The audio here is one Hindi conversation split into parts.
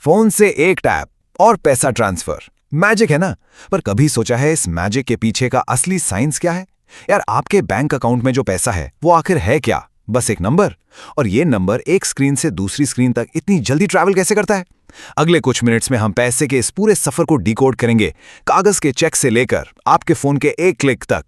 फोन से एक टैप और पैसा ट्रांसफर। मैजिक है ना? पर कभी सोचा है इस मैजिक के पीछे का असली साइंस क्या है? यार, आपके बैंक अकाउंट में जो पैसा है वो आखिर है क्या? बस एक नंबर। और ये नंबर एक स्क्रीन से दूसरी स्क्रीन तक इतनी जल्दी ट्रैवल कैसे करता है? अगले कुछ मिनट्स में हम पैसे के इस पूरे सफर को डिकोड करेंगे, कागज के चेक से लेकर आपके फोन के एक क्लिक तक।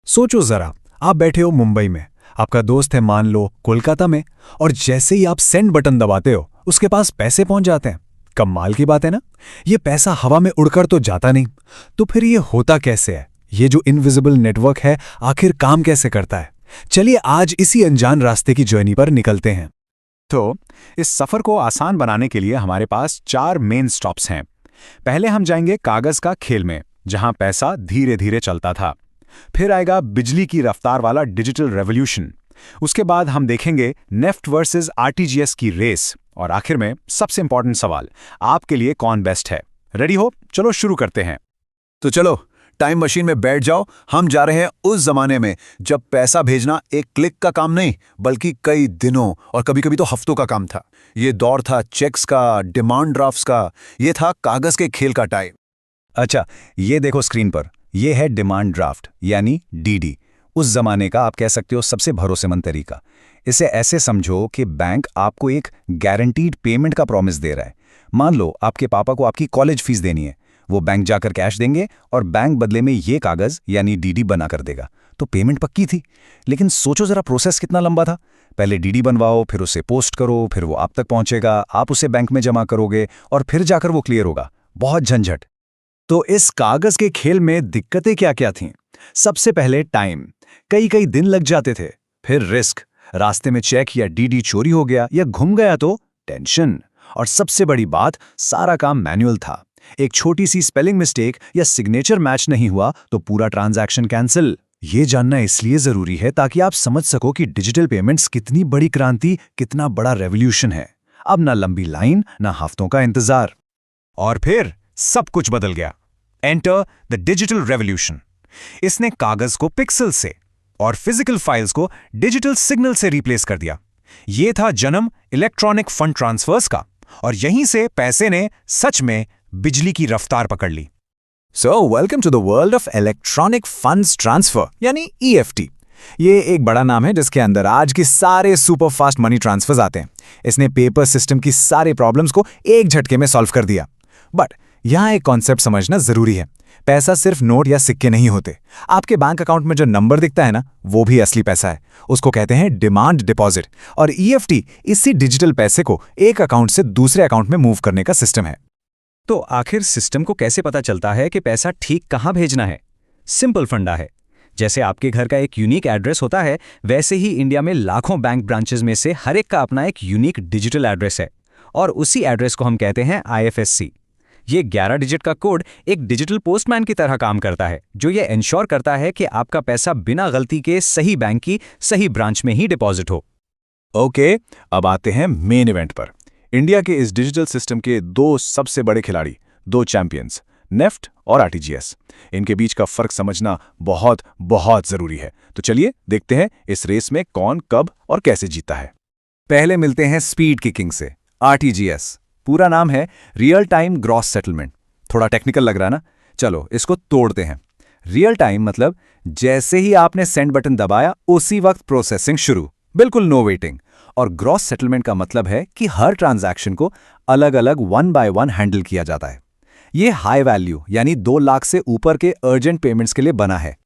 सोचो जरा, आप बैठे हो मुंबई में, आपका दोस्त है मान लो कोलकाता में, और जैसे ही आप सेंड बटन दबाते हो उसके पास पैसे पहुंच जाते हैं। कमाल की बात है ना? ये पैसा हवा में उड़कर तो जाता नहीं, तो फिर ये होता कैसे है? ये जो इनविजिबल नेटवर्क है आखिर काम कैसे करता है? चलिए आज इसी अनजान रास्ते की जर्नी पर निकलते हैं। तो इस सफर को आसान बनाने के लिए हमारे पास 4 मेन स्टॉप्स हैं। पहले हम जाएंगे कागज का खेल में, जहां पैसा धीरे धीरे चलता था। फिर आएगा बिजली की रफ्तार वाला डिजिटल रेवोल्यूशन। उसके बाद हम देखेंगे नेफ्ट वर्सेस आरटीजीएस की रेस। और आखिर में सबसे इंपॉर्टेंट सवाल, आपके लिए कौन बेस्ट है? रेडी हो? चलो शुरू करते हैं। तो चलो टाइम मशीन में बैठ जाओ। हम जा रहे हैं उस जमाने में जब पैसा भेजना एक क्लिक का काम नहीं बल्कि कई दिनों और कभी-कभी तो हफ्तों का काम था। ये दौर था चेक्स का, डिमांड ड्राफ्ट्स का। ये था कागज के खेल का टाइम। अच्छा, ये देखो स्क्रीन पर, ये है डिमांड ड्राफ्ट यानी डीडी। उस जमाने का आप कह सकते हो सबसे भरोसेमंद तरीका। इसे ऐसे समझो कि बैंक आपको एक गारंटीड पेमेंट का प्रॉमिस दे रहा है। मान लो आपके पापा को आपकी कॉलेज फीस देनी है, वो बैंक जाकर कैश देंगे और बैंक बदले में ये कागज यानी डीडी बना कर देगा। तो पेमेंट पक्की थी। लेकिन सोचो जरा प्रोसेस कितना लंबा था। पहले डीडी बनवाओ, फिर उसे पोस्ट करो, फिर वो आप तक पहुंचेगा, आप उसे बैंक में जमा करोगे और फिर जाकर वो क्लियर होगा। बहुत झंझट। तो इस कागज के खेल में दिक्कतें क्या क्या थीं? सबसे पहले टाइम, कई दिन लग जाते थे। फिर रिस्क, रास्ते में चेक या डीडी चोरी हो गया या घुम गया तो टेंशन। और सबसे बड़ी बात, सारा काम मैनुअल था। एक छोटी सी स्पेलिंग मिस्टेक या सिग्नेचर मैच नहीं हुआ तो पूरा ट्रांजैक्शन कैंसिल। ये जानना इसलिए जरूरी है ताकि आप समझ सको कि डिजिटल पेमेंट्स कितनी बड़ी क्रांति, कितना बड़ा रेवोल्यूशन है। अब ना लंबी लाइन, ना हफ्तों का इंतजार। और फिर सब कुछ बदल गया। Enter the digital revolution. इसने कागज को पिक्सल से और फिजिकल फाइल्स को डिजिटल सिग्नल से रिप्लेस कर दिया। ये था जन्म इलेक्ट्रॉनिक फंड ट्रांसफर्स का, और यहीं से पैसे ने सच में बिजली की रफ्तार पकड़ ली। So welcome to the world of electronic funds transfer यानी ईएफटी। ये एक बड़ा नाम है जिसके अंदर आज के सारे सुपर फास्ट मनी ट्रांसफर्स आते हैं। इसने पेपर सिस्टम की सारे प्रॉब्लम्स को एक झटके में सॉल्व कर दिया। बट यहां एक कॉन्सेप्ट समझना जरूरी है। पैसा सिर्फ नोट या सिक्के नहीं होते। आपके बैंक अकाउंट में जो नंबर दिखता है ना, वो भी असली पैसा है। उसको कहते हैं डिमांड डिपॉजिट। और ईएफटी इसी डिजिटल पैसे को एक अकाउंट से दूसरे अकाउंट में मूव करने का सिस्टम है। तो आखिर सिस्टम को कैसे पता चलता है कि पैसा ठीक कहां भेजना है? सिंपल फंडा है। जैसे आपके घर का एक यूनिक एड्रेस होता है, वैसे ही इंडिया में लाखों बैंक ब्रांचेस में से हर एक का अपना एक यूनिक डिजिटल एड्रेस है। और उसी एड्रेस को हम कहते हैं आईएफएससी। ये 11 डिजिट का कोड एक डिजिटल पोस्टमैन की तरह काम करता है, जो ये इंश्योर करता है कि आपका पैसा बिना गलती के सही बैंक की सही ब्रांच में ही डिपॉजिट हो। ओके, अब आते हैं मेन इवेंट पर। इंडिया के इस डिजिटल सिस्टम के 2 सबसे बड़े खिलाड़ी, 2 चैंपियंस, नेफ्ट और आरटीजीएस। इनके बीच का फर्क समझना बहुत बहुत जरूरी है। तो चलिए देखते हैं इस रेस में कौन कब और कैसे जीता है। पहले मिलते हैं स्पीड की किंग से, आरटीजीएस। पूरा नाम है रियल टाइम ग्रॉस सेटलमेंट। थोड़ा टेक्निकल लग रहा है ना? चलो इसको तोड़ते हैं। रियल टाइम मतलब जैसे ही आपने सेंड बटन दबाया उसी वक्त प्रोसेसिंग शुरू, बिल्कुल नो वेटिंग। और ग्रॉस सेटलमेंट का मतलब है कि हर ट्रांजैक्शन को अलग अलग 1 बाय 1 हैंडल किया जाता है। ये हाई वैल्यू यानी 2 लाख से ऊपर के अर्जेंट पेमेंट्स के लिए बना है।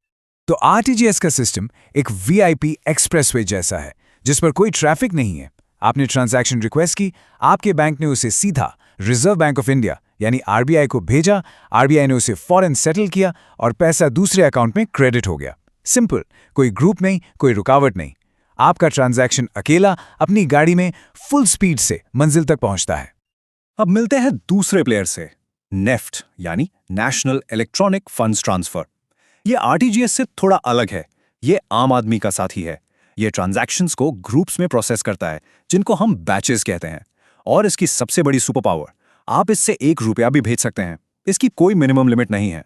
तो आरटीजीएस का सिस्टम एक वीआईपी एक्सप्रेसवे जैसा है, जिस पर कोई ट्रैफिक नहीं है। आपने ट्रांजैक्शन रिक्वेस्ट की, आपके बैंक ने उसे सीधा रिजर्व बैंक ऑफ इंडिया यानी आरबीआई को भेजा, आरबीआई ने उसे फौरन सेटल किया और पैसा दूसरे अकाउंट में क्रेडिट हो गया। सिंपल, कोई ग्रुप नहीं, कोई रुकावट नहीं। आपका ट्रांजैक्शन अकेला अपनी गाड़ी में फुल स्पीड से मंजिल तक पहुंचता है। अब मिलते हैं दूसरे प्लेयर से, नेफ्ट यानी नेशनल इलेक्ट्रॉनिक फंड्स ट्रांसफर। ये आरटीजीएस से थोड़ा अलग है। ये आम आदमी का साथी है। ये ट्रांजैक्शंस को ग्रुप्स में प्रोसेस करता है, जिनको हम बैचेस कहते हैं। और इसकी सबसे बड़ी सुपर पावर, आप इससे 1 रुपया भी भेज सकते हैं। इसकी कोई मिनिमम लिमिट नहीं है।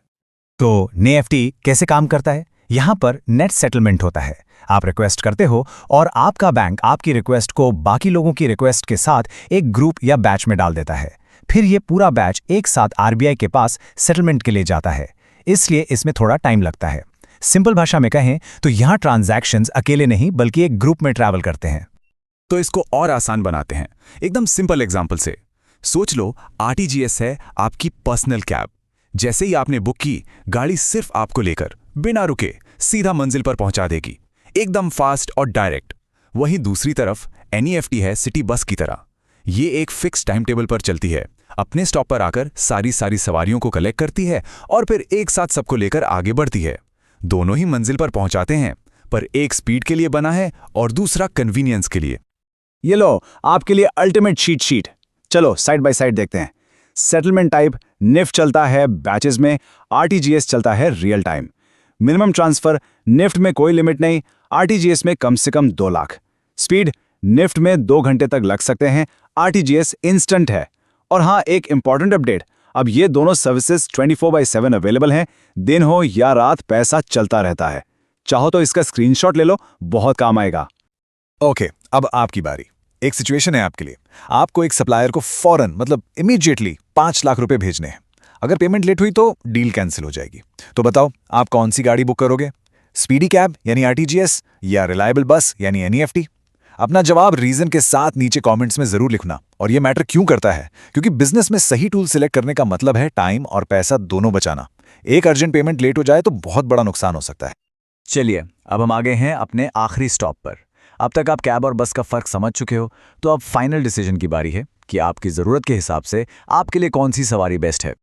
तो नेफ्टी कैसे काम करता है? यहां पर नेट सेटलमेंट होता है। आप रिक्वेस्ट करते हो और आपका बैंक आपकी रिक्वेस्ट को बाकी लोगों की रिक्वेस्ट के साथ एक ग्रुप या बैच में डाल देता है। फिर ये पूरा बैच एक साथ आरबीआई के पास सेटलमेंट के लिए जाता है, इसलिए इसमें थोड़ा टाइम लगता है। सिंपल भाषा में कहें तो यहाँ ट्रांजैक्शंस अकेले नहीं बल्कि एक ग्रुप में ट्रैवल करते हैं। तो इसको और आसान बनाते हैं एकदम सिंपल एग्जाम्पल से। सोच लो आरटीजीएस है आपकी पर्सनल कैब। जैसे ही आपने बुक की, गाड़ी सिर्फ आपको लेकर बिना रुके सीधा मंजिल पर पहुंचा देगी, एकदम फास्ट और डायरेक्ट। वहीं दूसरी तरफ एनईएफटी है सिटी बस की तरह। ये एक फिक्स टाइम टेबल पर चलती है, अपने स्टॉप पर आकर सारी सवारियों को कलेक्ट करती है और फिर एक साथ सबको लेकर आगे बढ़ती है। दोनों ही मंजिल पर पहुंचाते हैं, पर एक स्पीड के लिए बना है और दूसरा कन्वीनियंस के लिए। ये लो आपके लिए अल्टीमेट शीट। चलो साइड बाय साइड देखते हैं। सेटलमेंट टाइप निफ्ट चलता है बैचेस में, आरटीजीएस चलता है real time. Minimum transfer NEFT में कोई लिमिट नहीं, आरटीजीएस में कम से कम 2 लाख। स्पीड निफ्ट में 2 घंटे तक लग सकते हैं, आरटीजीएस इंस्टेंट है। और हाँ, एक इंपॉर्टेंट अपडेट, अब ये दोनों सर्विसेज 24/7 अवेलेबल हैं। दिन हो या रात पैसा चलता रहता है। चाहो तो इसका स्क्रीनशॉट ले लो, बहुत काम आएगा। ओके, अब आपकी बारी। एक सिचुएशन है आपके लिए। आपको एक सप्लायर को फौरन मतलब इमीडिएटली 5 लाख रुपए भेजने हैं। अगर पेमेंट लेट हुई तो डील कैंसिल हो जाएगी। तो बताओ आप कौन सी गाड़ी बुक करोगे? स्पीडी कैब यानी आरटीजीएस या रिलायबल बस यानी एनईएफटी? अपना जवाब रीजन के साथ नीचे कमेंट्स में जरूर लिखना। और ये मैटर क्यों करता है? क्योंकि बिजनेस में सही टूल सिलेक्ट करने का मतलब है टाइम और पैसा दोनों बचाना। एक अर्जेंट पेमेंट लेट हो जाए तो बहुत बड़ा नुकसान हो सकता है। चलिए अब हम आ गए हैं अपने आखिरी स्टॉप पर। अब तक आप कैब और बस का फर्क समझ चुके हो, तो अब फाइनल डिसीजन की बारी है कि आपकी ज़रूरत के हिसाब से आपके लिए कौन सी सवारी बेस्ट है।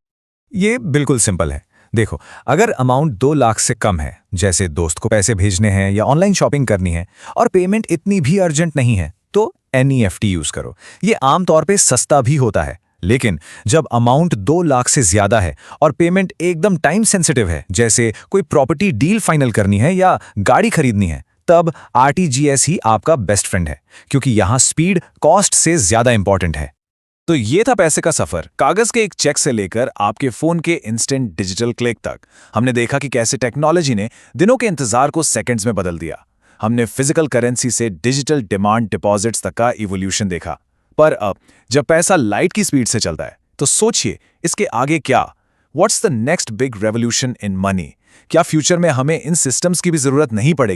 ये बिल्कुल सिंपल है। देखो, अगर अमाउंट 2 लाख से कम है, जैसे दोस्त को पैसे भेजने हैं या ऑनलाइन शॉपिंग करनी है, और पेमेंट इतनी भी अर्जेंट नहीं है, तो एनईएफटी यूज करो। ये आमतौर पे सस्ता भी होता है। लेकिन जब अमाउंट 2 लाख से ज्यादा है और पेमेंट एकदम टाइम सेंसिटिव है, जैसे कोई प्रॉपर्टी डील फाइनल करनी है या गाड़ी खरीदनी है, तब आरटीजीएस ही आपका बेस्ट फ्रेंड है, क्योंकि यहां स्पीड कॉस्ट से ज्यादा इंपॉर्टेंट है। तो ये था पैसे का सफर, कागज के एक चेक से लेकर आपके फोन के इंस्टेंट डिजिटल क्लिक तक। हमने देखा कि कैसे टेक्नोलॉजी ने दिनों के इंतजार को सेकंड्स में बदल दिया। हमने फिजिकल करेंसी से डिजिटल डिमांड डिपॉजिट्स तक का इवोल्यूशन देखा। पर अब जब पैसा लाइट की स्पीड से चलता है, तो सोचिए इसके आगे क्या? What's the next big revolution in money? क्या फ्यूचर में हमें इन सिस्टम्स की भी जरूरत नहीं पड़ेगी?